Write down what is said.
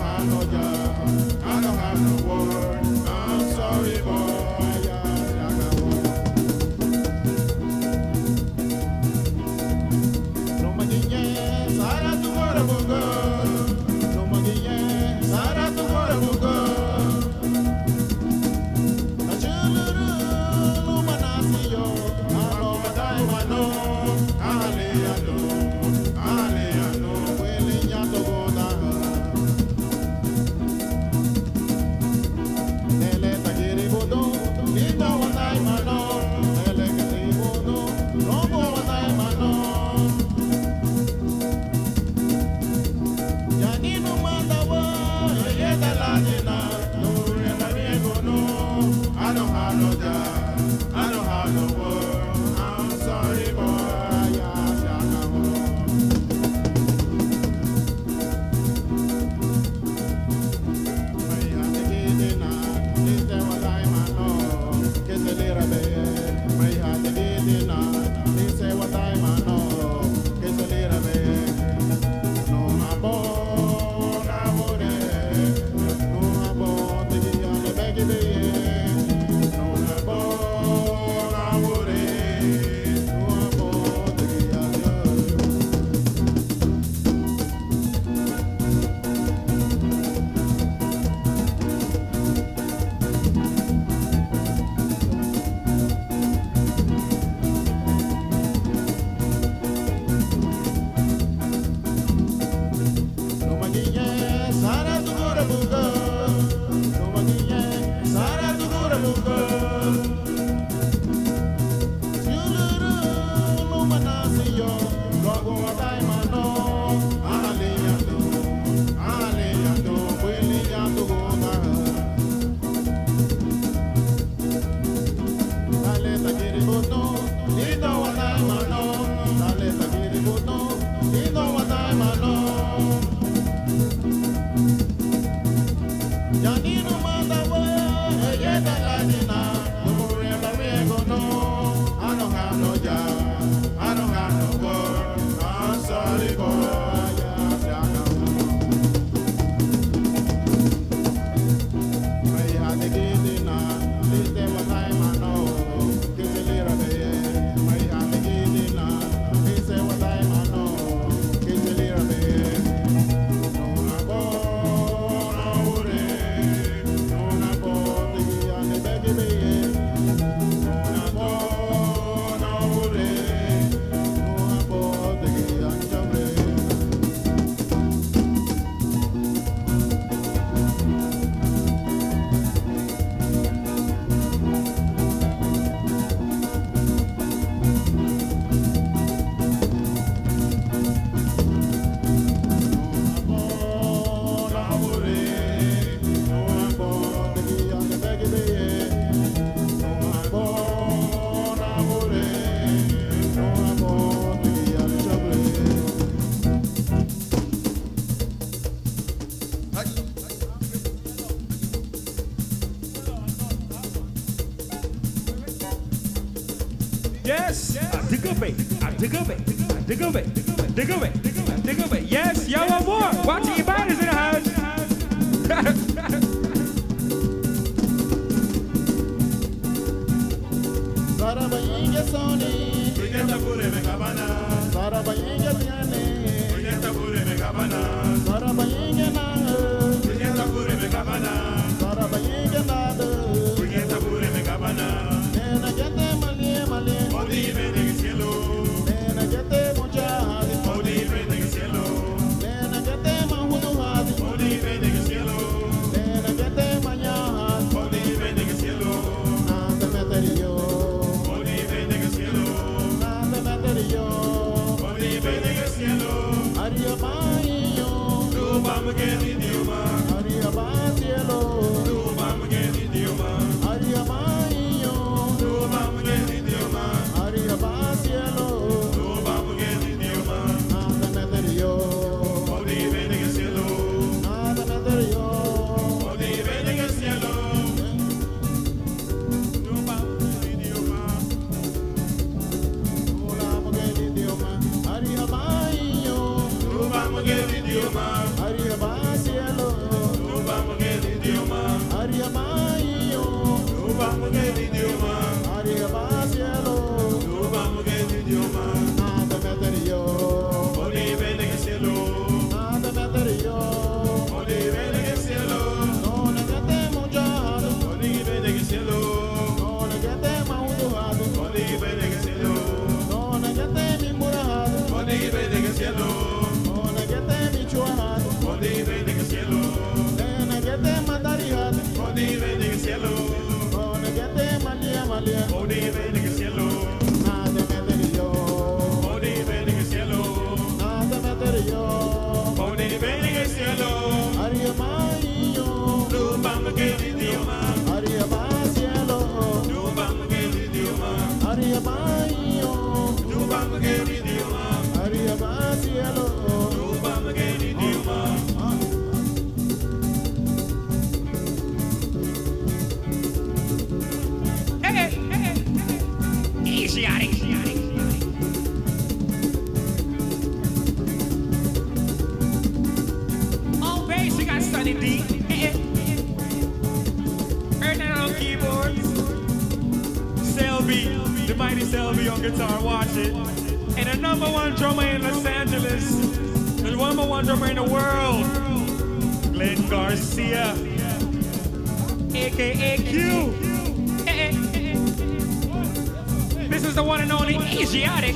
have no job. I don't have no word. I'm sorry, boy. I got one. No magiye, Sara tu mora bugo. No magiye, Sara tu mora bugo. Achuluru, lumanasiyo, alo badai mano, aliano, aliano, wele nyato goda. Nele tagiri bodo, lindo wadai mano, nele tagiri bodo, rombo wadai mano. Janino mandawa, yeda ladina, no yeda riego no. I don't have no job, I don't have no work. I'm sorry, boy. Janino mandawa, yeda ladina, no yeda riego no. I don't have no job, I don't have no work. I'm sorry, boy. Yes, dig a bit, dig a bit, dig a bit, dig a bit, dig a bit. Yes, y'all want more? Watching your bodies in the house. Sara bayinge soni, Brigata pure me cabana, Sara bayinge tiane, Brigata pure me cabana, Sara bayinge na, Brigata pure me cabana, Sara bayinge na, Brigata pure me cabana. nena gente malie malie, Odi vende el cielo, nena gente mucha hadi, Odi vende el cielo, nena gente mahudu hadi, Odi vende el cielo, nena gente maña hadi, Odi vende el cielo, nada meterio, Odi vende el cielo, nada meterio, Odi vende el cielo. aria bayo, Tu vamos que el idioma, aria cielo, tu vamos que el idioma, aria bayo, tu vamos que el idioma, aria cielo, tu vamos que el idioma, nada meterio, Odi vende el cielo, nada meterio. Odi vende el cielo, tu vamos que el idioma. Arriba, Tu vamos que el idioma, cielo. Sonny D. Earning on keyboards. Selby, the mighty Selby on guitar, watch it. And the #1 drummer in Los Angeles, the #1 drummer in the world, Glenn Garcia, aka Q. This is the one and only Asiatic.